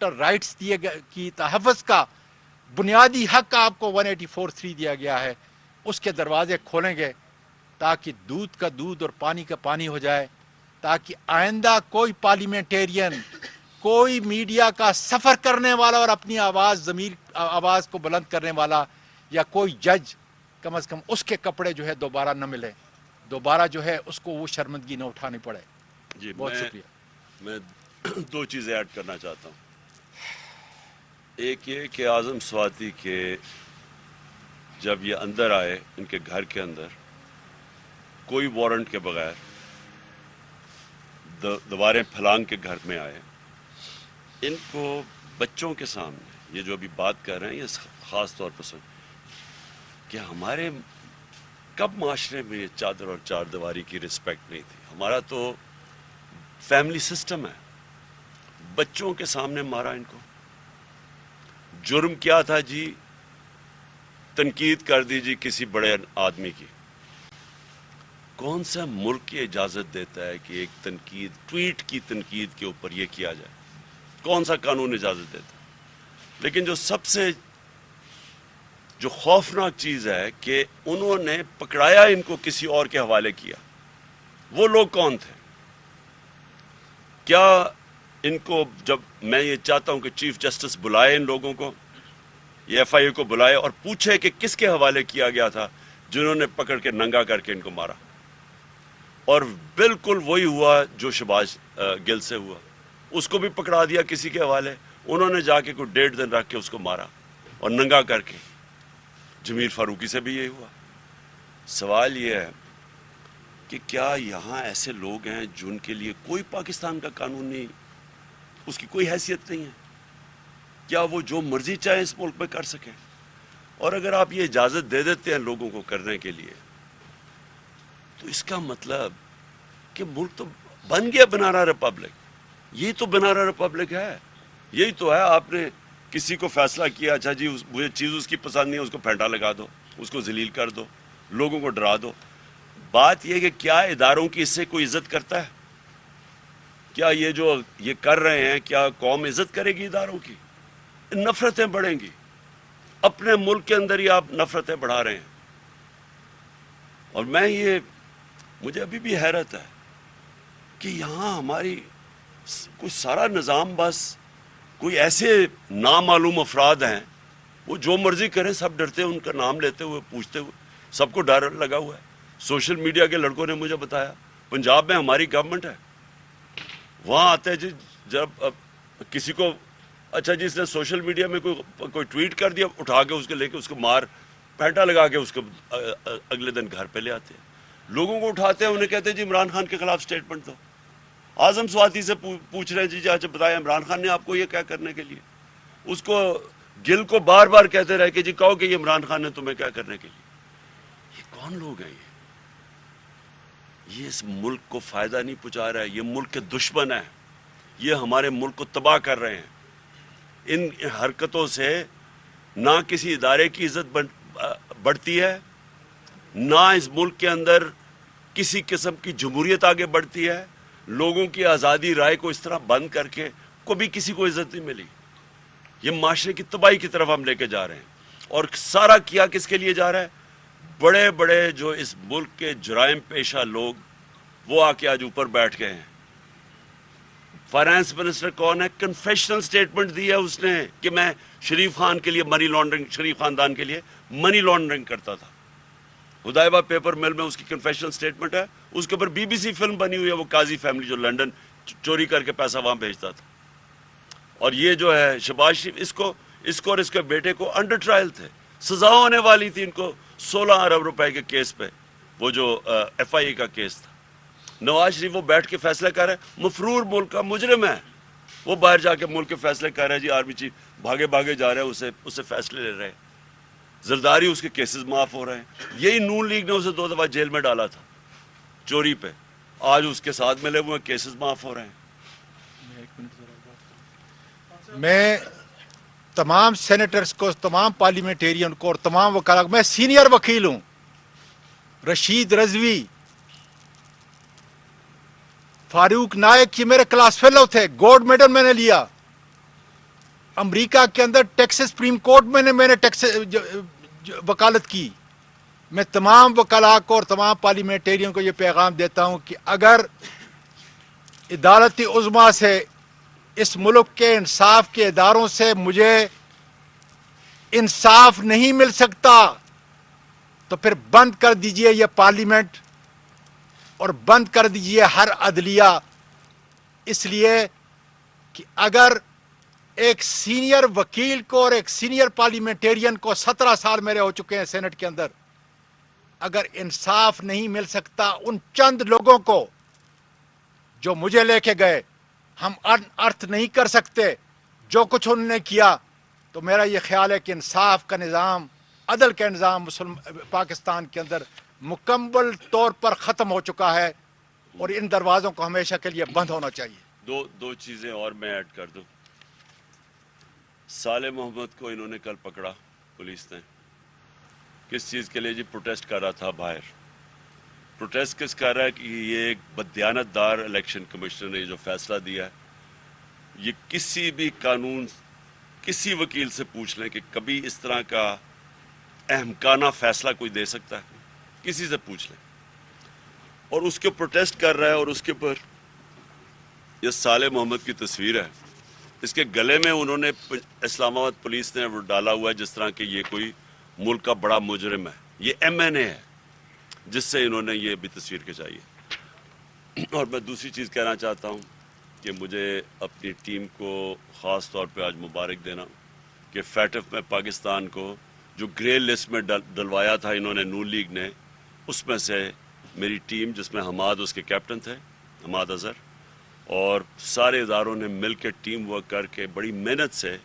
Rights دیے کی تحفظ کا بنیادی حق آپ کو 184(3) دیا گیا ہے، اس کے دروازے کھولیں گے تاکہ دودھ کا دودھ اور پانی کا پانی ہو جائے، تاکہ آئندہ کوئی پارلیمنٹیرین، کوئی میڈیا کا سفر کرنے والا اور اپنی آواز کو بلند کرنے والا یا کوئی جج کم از کم اس کے کپڑے جو ہے دوبارہ نہ ملے، دوبارہ جو ہے اس کو وہ شرمندگی نہ اٹھانی پڑے. جی بہت شکریہ. میں دو چیزیں ایڈ کرنا چاہتا ہوں. ایک یہ کہ اعظم سواتی کے جب یہ اندر آئے ان کے گھر کے اندر کوئی وارنٹ کے بغیر دیواریں پھلانگ کے گھر میں آئے، ان کو بچوں کے سامنے یہ جو ابھی بات کر رہے ہیں یہ خاص طور پر کہ ہمارے کب معاشرے میں یہ چادر اور چار دیواری کی رسپیکٹ نہیں تھی. ہمارا تو فیملی سسٹم ہے. بچوں کے سامنے مارا ان کو. جرم کیا تھا جی؟ تنقید کر دی جی کسی بڑے آدمی کی. کون سا ملک یہ اجازت دیتا ہے کہ ایک تنقید، ٹویٹ کی تنقید کے اوپر یہ کیا جائے؟ کون سا قانون اجازت دیتا ہے؟ لیکن جو سب سے جو خوفناک چیز ہے کہ انہوں نے پکڑایا ان کو کسی اور کے حوالے کیا. وہ لوگ کون تھے؟ کیا ان کو، جب میں یہ چاہتا ہوں کہ چیف جسٹس بلائے ان لوگوں کو، یہ ایف آئی اے کو بلائے اور پوچھے کہ کس کے حوالے کیا گیا تھا جنہوں نے پکڑ کے ننگا کر کے ان کو مارا. اور بالکل وہی ہوا جو شہباز گل سے ہوا. اس کو بھی پکڑا دیا کسی کے حوالے، انہوں نے جا کے کوئی 1.5 دن رکھ کے اس کو مارا اور ننگا کر کے. جمیل فاروقی سے بھی یہی ہوا. سوال یہ ہے کہ کیا یہاں ایسے لوگ ہیں جن کے لیے کوئی پاکستان کا قانون نہیں، اس کی کوئی حیثیت نہیں ہے؟ کیا وہ جو مرضی چاہے اس ملک میں کر سکیں؟ اور اگر آپ یہ اجازت دے دیتے ہیں لوگوں کو کرنے کے لیے، تو اس کا مطلب کہ ملک تو بن گیا بنارا ریپبلک. یہی تو بنارا ریپبلک ہے، یہی تو ہے. آپ نے کسی کو فیصلہ کیا، اچھا جی مجھے چیز اس کی پسند نہیں ہے، اس کو پھینٹا لگا دو، اس کو ذلیل کر دو، لوگوں کو ڈرا دو. بات یہ کہ کیا اداروں کی اس سے کوئی عزت کرتا ہے؟ کیا یہ جو یہ کر رہے ہیں، کیا قوم عزت کرے گی اداروں کی؟ نفرتیں بڑھیں گی. اپنے ملک کے اندر ہی آپ نفرتیں بڑھا رہے ہیں. اور مجھے ابھی بھی حیرت ہے کہ یہاں ہماری کوئی سارا نظام، بس کوئی ایسے نامعلوم افراد ہیں، وہ جو مرضی کریں، سب ڈرتے ہیں ان کا نام لیتے ہوئے، پوچھتے ہوئے. سب کو ڈر لگا ہوا ہے. سوشل میڈیا کے لڑکوں نے مجھے بتایا پنجاب میں ہماری گورنمنٹ ہے، وہاں آتے ہیں جی جب کسی کو، اچھا جی اس نے سوشل میڈیا میں کوئی ٹویٹ کر دیا، اٹھا کے اس کو لے کے اس کو مار پینٹا لگا کے اس کو اگلے دن گھر پہ لے آتے ہیں. لوگوں کو اٹھاتے ہیں، انہیں کہتے ہیں جی عمران خان کے خلاف سٹیٹمنٹ دو. اعظم سواتی سے پوچھ رہے ہیں جی اچھا بتائیں عمران خان نے آپ کو یہ کیا کرنے کے لیے؟ اس کو گل کو بار بار کہتے رہے کہ جی کہو کہ یہ عمران خان نے تمہیں کیا کرنے کے لیے. یہ کون لوگ ہیں؟ یہ اس ملک کو فائدہ نہیں پہنچا رہا ہے. یہ ملک کے دشمن ہیں. یہ ہمارے ملک کو تباہ کر رہے ہیں. ان حرکتوں سے نہ کسی ادارے کی عزت بڑھتی ہے، نہ اس ملک کے اندر کسی قسم کی جمہوریت آگے بڑھتی ہے. لوگوں کی آزادی رائے کو اس طرح بند کر کے کبھی کسی کو عزت نہیں ملی. یہ معاشرے کی تباہی کی طرف ہم لے کے جا رہے ہیں. اور سارا کیا کس کے لیے جا رہا ہے؟ بڑے بڑے جو اس ملک کے جرائم پیشہ لوگ، وہ آ کے آج اوپر بیٹھ گئے ہیں. فائنانس منسٹر کون ہے؟ کنفیشنل سٹیٹمنٹ دی ہے اس نے کہ میں شریف خان کے لیے منی لانڈرنگ، شریف خاندان کے لیے منی لانڈرنگ کرتا تھا. ہدایبہ پیپر مل میں اس کی کنفیشنل سٹیٹمنٹ ہے. اس کے اوپر BBC فلم بنی ہوئی ہے، وہ قاضی فیملی جو لندن چوری کر کے پیسہ وہاں بھیجتا تھا. اور یہ جو ہے شہباز شریف، اس کو اور اس کے بیٹے کو انڈر ٹرائل تھے، سزا ہونے والی تھی ان کو 16 ارب روپے کے کیس پہ، وہ جو FIA کا کیس تھا. نواز شریف وہ بیٹھ کے فیصلہ کر رہے ہیں. مفرور ملک کا مجرم ہے، وہ باہر جا کے ملک کے فیصلے کر رہے ہیں. جی آرمی چیف بھاگے جا رہے ہیں، اس سے فیصلے لے رہے ہیں. زرداری اس کے کیسز معاف ہو رہے ہیں. یہی نون لیگ نے اسے 2 دفعہ جیل میں ڈالا تھا چوری پہ. آج اس کے ساتھ ملے ہوئے کیسز معاف ہو رہے ہیں. میں تمام سینیٹرز کو، تمام پارلیمنٹیرین کو اور تمام وکلاء کو، میں سینئر وکیل ہوں، رشید رضوی، فاروق نائک، یہ میرے کلاس فیلو تھے، گولڈ میڈل میں نے لیا. امریکہ کے اندر ٹیکساس سپریم کورٹ میں میں نے وکالت کی. میں تمام وکلاء کو اور تمام پارلیمنٹیرین کو یہ پیغام دیتا ہوں کہ اگر عدالت عظمیٰ سے، اس ملک کے انصاف کے اداروں سے مجھے انصاف نہیں مل سکتا تو پھر بند کر دیجئے یہ پارلیمنٹ اور بند کر دیجئے ہر عدلیہ. اس لیے کہ اگر ایک سینئر وکیل کو اور ایک سینئر پارلیمنٹیرین کو 17 سال میرے ہو چکے ہیں سینٹ کے اندر، اگر انصاف نہیں مل سکتا ان چند لوگوں کو جو مجھے لے کے گئے، ہم ارتھ نہیں کر سکتے جو کچھ انہوں نے کیا. تو میرا یہ خیال ہے کہ انصاف کا نظام، عدل کا نظام پاکستان کے اندر مکمل طور پر ختم ہو چکا ہے اور ان دروازوں کو ہمیشہ کے لیے بند ہونا چاہیے. دو چیزیں اور میں ایڈ کر دوں. صالح محمد کو انہوں نے کل پکڑا پولیس نے. کس چیز کے لیے؟ جی پروٹیسٹ کر رہا تھا باہر. پروٹیسٹ کس کر رہا ہے کہ یہ ایک بددیانت دار الیکشن کمشنر نے جو فیصلہ دیا ہے، یہ کسی بھی قانون، کسی وکیل سے پوچھ لیں کہ کبھی اس طرح کا احمقانہ فیصلہ کوئی دے سکتا ہے؟ کسی سے پوچھ لیں. اور اس کے پروٹیسٹ کر رہا ہے، اور اس کے پر یہ صالح محمد کی تصویر ہے. اس کے گلے میں انہوں نے اسلام آباد پولیس نے وہ ڈالا ہوا ہے جس طرح کہ یہ کوئی ملک کا بڑا مجرم ہے. یہ MNA ہے جس سے انہوں نے یہ بھی تصویر کھچائی ہے. اور میں دوسری چیز کہنا چاہتا ہوں کہ مجھے اپنی ٹیم کو خاص طور پہ آج مبارک دینا کہ فیٹف میں پاکستان کو جو گرے لسٹ میں ڈلوایا تھا انہوں نے نون لیگ نے، اس میں سے میری ٹیم، جس میں حماد اس کے کیپٹن تھے، حماد اظہر، اور سارے اداروں نے مل کے ٹیم ورک کر کے بڑی محنت سے،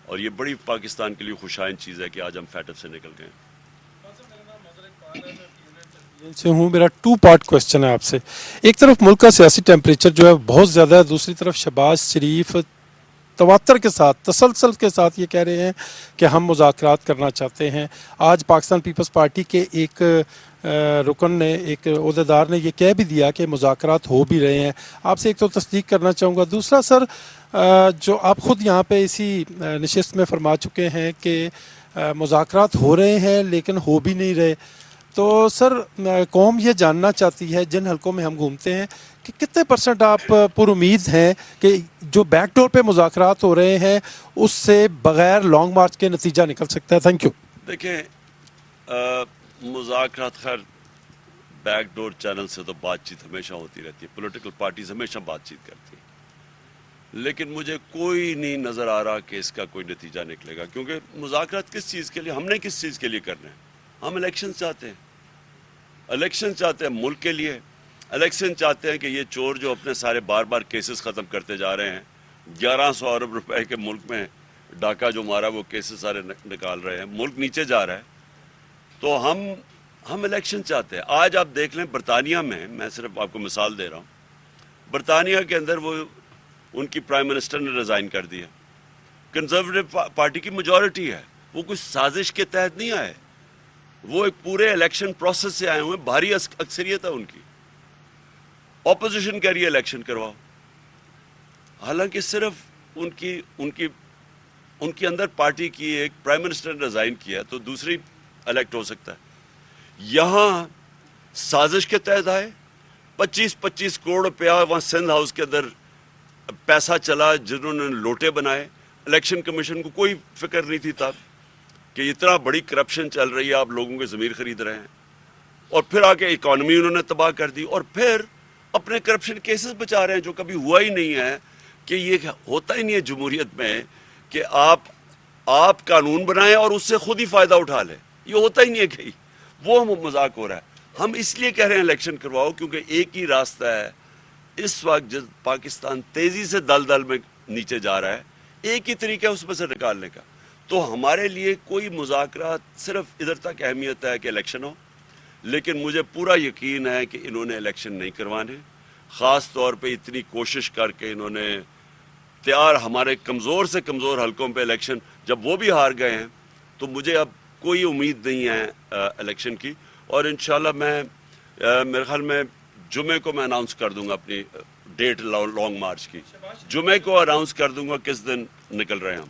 اور یہ بڑی پاکستان کے لیے خوشائن چیز ہے کہ آج ہم فیٹف سے نکل گئے. سے ہوں، میرا 2 پارٹ کوشچن ہے آپ سے. ایک طرف ملک کا سیاسی ٹیمپریچر جو ہے بہت زیادہ ہے، دوسری طرف شہباز شریف تواتر کے ساتھ، تسلسل کے ساتھ یہ کہہ رہے ہیں کہ ہم مذاکرات کرنا چاہتے ہیں. آج پاکستان پیپلز پارٹی کے ایک رکن نے، ایک عہدیدار نے یہ کہہ بھی دیا کہ مذاکرات ہو بھی رہے ہیں. آپ سے ایک تو تصدیق کرنا چاہوں گا. دوسرا سر، جو آپ خود یہاں پہ اسی نشست میں فرما چکے ہیں کہ مذاکرات ہو رہے ہیں لیکن ہو بھی نہیں رہے، تو سر قوم یہ جاننا چاہتی ہے، جن حلقوں میں ہم گھومتے ہیں، کہ کتنے % آپ پر امید ہیں کہ جو بیک ڈور پہ مذاکرات ہو رہے ہیں اس سے بغیر لانگ مارچ کے نتیجہ نکل سکتا ہے؟ Thank you. دیکھیں، مذاکرات خیر بیک ڈور چینل سے تو بات چیت ہمیشہ ہوتی رہتی ہے، پولیٹیکل پارٹیز ہمیشہ بات چیت کرتی ہیں، لیکن مجھے کوئی نہیں نظر آ رہا کہ اس کا کوئی نتیجہ نکلے گا. کیونکہ مذاکرات کس چیز کے لیے، ہم نے کس چیز کے لیے کرنے ہیں؟ ہم الیکشن چاہتے ہیں. الیکشن چاہتے ہیں ملک کے لیے. الیکشن چاہتے ہیں کہ یہ چور جو اپنے سارے بار بار کیسز ختم کرتے جا رہے ہیں، 1100 ارب روپے کے ملک میں ڈاکہ جو مارا وہ کیسز سارے نکال رہے ہیں، ملک نیچے جا رہا ہے. تو ہم الیکشن چاہتے ہیں. آج آپ دیکھ لیں برطانیہ میں صرف آپ کو مثال دے رہا ہوں، برطانیہ کے اندر وہ ان کی پرائم منسٹر نے ریزائن کر دیا. کنزرویٹو پارٹی کی میجورٹی ہے، وہ کچھ سازش کے تحت نہیں آئے، وہ ایک پورے الیکشن پروسیس سے آئے ہوئے، بھاری اکثریت ہے ان کی. اپوزیشن کہہ رہی ہے الیکشن کرواؤ، حالانکہ صرف ان کی اندر پارٹی کی ایک پرائم منسٹر نے ریزائن کیا تو دوسری الیکٹ ہو سکتا ہے. یہاں سازش کے تحت آئے، 25 کروڑ روپیہ وہاں سندھ ہاؤس کے اندر پیسہ چلا، جنہوں نے لوٹے بنائے. الیکشن کمیشن کو کوئی فکر نہیں تھی تب کہ اتنا بڑی کرپشن چل رہی ہے، آپ لوگوں کے ضمیر خرید رہے ہیں. اور پھر آ کے اکانومی انہوں نے تباہ کر دی، اور پھر اپنے کرپشن کیسز بچا رہے ہیں جو کبھی ہوا ہی نہیں ہے. کہ یہ ہوتا ہی نہیں ہے جمہوریت میں کہ آپ قانون بنائیں اور اس سے خود ہی فائدہ اٹھا لیں، یہ ہوتا ہی نہیں ہے کہیں. وہ مذاق ہو رہا ہے. ہم اس لیے کہہ رہے ہیں الیکشن کرواؤ کیونکہ ایک ہی راستہ ہے اس وقت جب پاکستان تیزی سے دلدل میں نیچے جا رہا ہے، ایک ہی طریقہ ہے اس میں سے نکالنے کا. تو ہمارے لیے کوئی مذاکرات صرف ادھر تک اہمیت ہے کہ الیکشن ہو، لیکن مجھے پورا یقین ہے کہ انہوں نے الیکشن نہیں کروانے. خاص طور پہ اتنی کوشش کر کے انہوں نے ہمارے کمزور سے کمزور حلقوں پہ الیکشن، جب وہ بھی ہار گئے ہیں تو مجھے اب کوئی امید نہیں ہے الیکشن کی. اور انشاءاللہ میرے خیال میں جمعے کو میں اناؤنس کر دوں گا اپنی ڈیٹ لانگ مارچ کی. جمعے کو اناؤنس کر دوں گا کس دن نکل رہے ہیں ہم.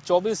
24